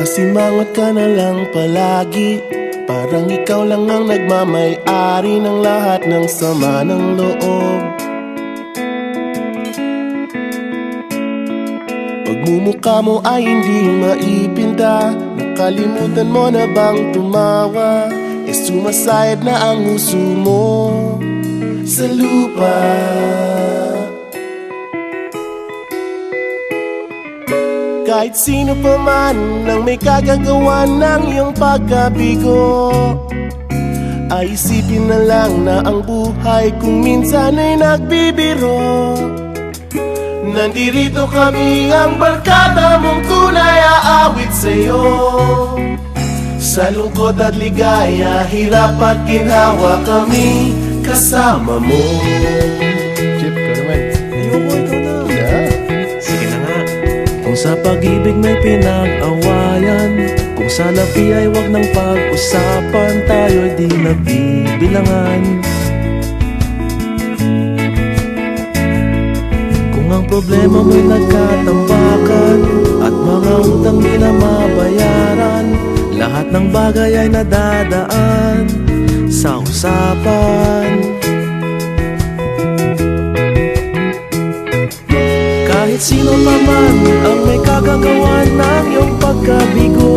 Nakasimangot ka na lang palagi, parang ikaw lang ang nagmamay-ari ng lahat ng sama ng loob. Pagmumukha mo ay hindi maipinta, nakalimutan mo na bang tumawa? E sumasayad na ang huso mo sa lupa. Kahit sino pa man ang may kagagawa ng iyong pagkabigo, ay isipin na lang na ang buhay kung minsan ay nagbibiro. Nandirito kami, ang barkada mong tunay aawit sa'yo. Sa lungkot at ligaya, hirap at ginhawa, kami kasama mo. Chip, ka naman. Ayoko, ikaw na. Sige na nga. Kung sa pag-ibig may pinag-awayan, kung sa labi ay wag nang pag-usapan, tayo'y di nagbibilangan. Kung ang problema mo'y nagkatambakan at mga utang di na mabayaran, lahat ng bagay ay nadadaan sa usapan. Kahit sino pa man ang may kagagawa ng iyong pagkabigo,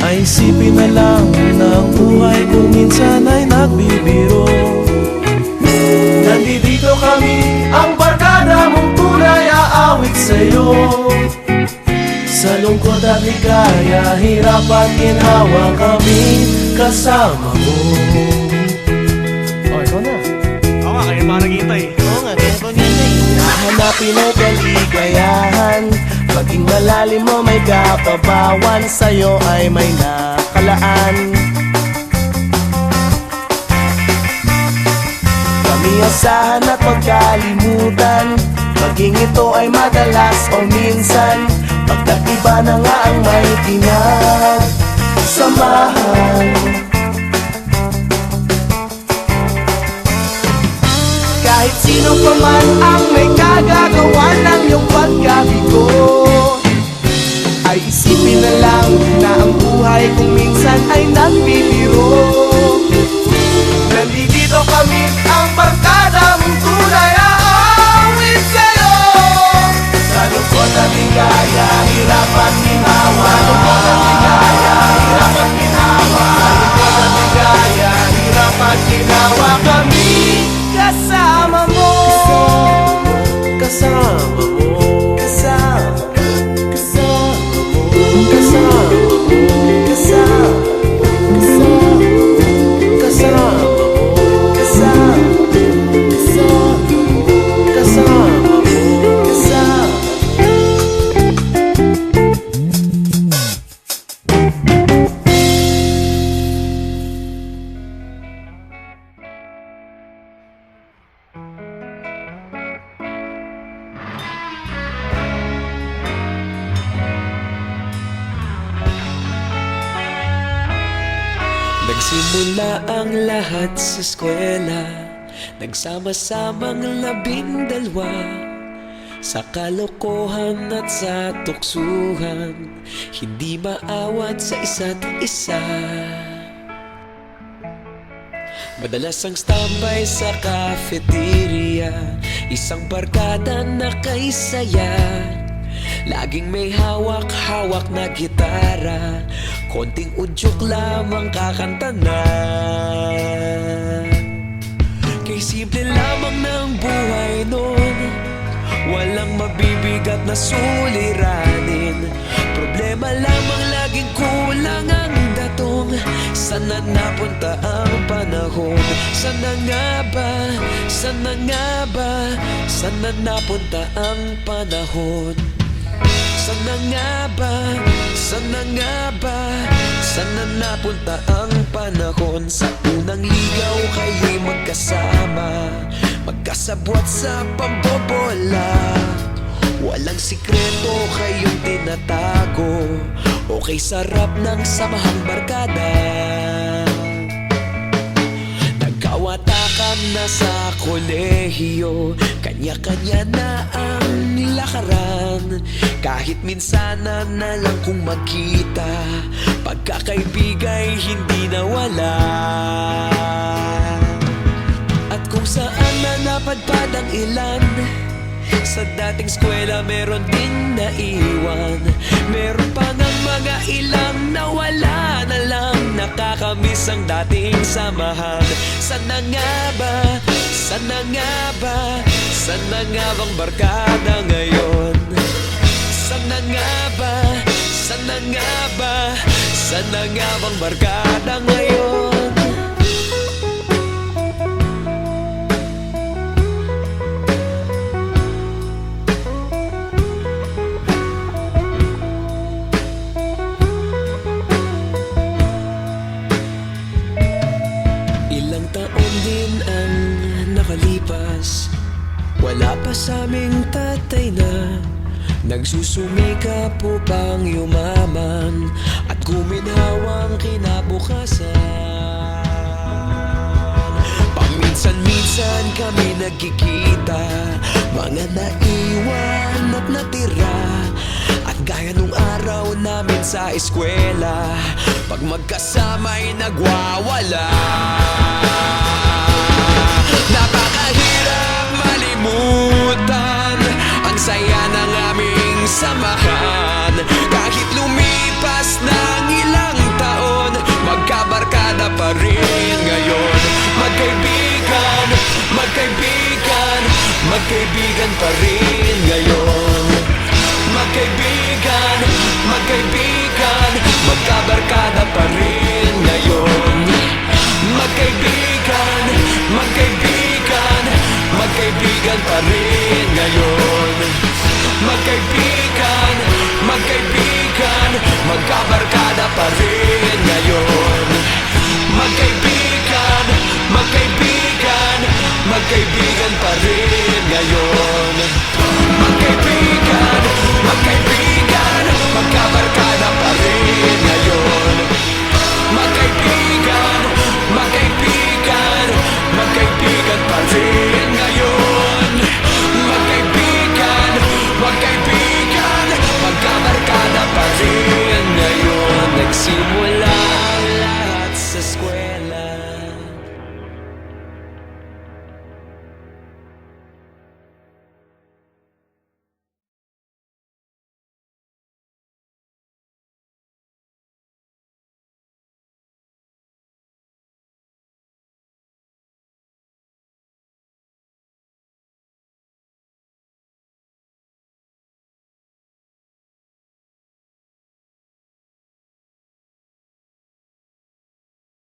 ay isipin na lang na ang buhay kung minsan ay nagbibiro. Nandito kami, ang barkada mong tunay aawit sa'yo. Sa lungkot at ligaya, hirap at ginhawa, kami kasama mo. Oh, ikaw na. Oo nga, kayo mga naghihintay. Oo nga, kaya ko nilay. Hahanapin ay kaligayahan, paging malalim mo may kapabawan, sa'yo ay may nakalaan. Kami asahan at magkalimutan, maging ito ay madalas o minsan, pagkat iba na nga ang may pinagsamahan. Kahit sino pa man ang may kagagawa ng iyong pagkabigo, ay isipin na lang na ang buhay kung minsan ay nagbibiro. Nandito kami, ang barkada mong tunay aawit sa'yo. Sa lungkot at ligaya, hirap at ginhawa. Sa lungkot at ligaya, hirap at ginhawa. Sa lungkot at ligaya, hirap at ginhawa, kami kasama mo. Kasama mo, Kasama, kasama mo, kasama mo, kasama, kasama, kasama mo, kasama, kasama, kasama mo. kasama. Nagsimula ang lahat sa eskwela, nagsama-samang 12 sa kalokohan at sa tuksuhan, hindi maawat sa isa't isa. Madalas ang standby sa cafeteria, isang barkada na kay saya, laging may hawak-hawak na gitara, konting udyok lamang kakanta na. Kay simple lamang ng buhay nun, walang mabibigat na suliranin, problema lamang laging kulang ang datong. Sana napunta ang panahon? Sana nga ba? Sana nga ba? Sana napunta ang panahon? Sana nga ba? Sana nga ba? Sana napunta ang panahon? Sa unang ligaw kayo'y magkasama, magkasabwat sa pambobola, walang sikreto kayong tinatago, okay sarap ng samahang barkada. Nagkawatakan na sa kolehiyo, kanya-kanya na ang lakaran. Kahit minsanan na lang kung magkita, pagkakaibigay hindi nawala. At kung saan na napadpad ang ilan, sa dating eskwela meron din naiwan. Meron pa ng mga ilang nawala na lang, nakakamiss ang dating samahan. Sana nga ba, sana nga ba, sana nga bang barkada ngayon? Sana nga ba, sana nga ba, sana nga bang barkada ngayon? Ilang taon din ang nakalipas, wala pa sa aming tatay na nagsusumikap upang yumaman at guminhawang kinabukasan. Paminsan-minsan kami nagkikita, mga naiwan at natira. At gaya nung araw namin sa eskwela, pag magkasama'y nagwawala. Napakahirap malimutan ang saya ng aming samahan. Kahit lumipas ng ilang taon, magkabarkada pa rin ngayon. Magkaibigan, magkaibigan, magkaibigan pa rin ngayon. Magkaibigan, magkaibigan, magkabarkada pa rin ngayon. Magkaibigan, magkaibigan, magkaibigan pa rin ngayon. Magkaibigan, magkaibigan, magkabarkada pa rin ngayon. Magkaibigan, magkaibigan, magkaibigan pa rin ngayon. Magkaibigan, magkaibigan, magkabarkada pa rin ngayon. Magkaibigan, magkaibigan, magkaibigan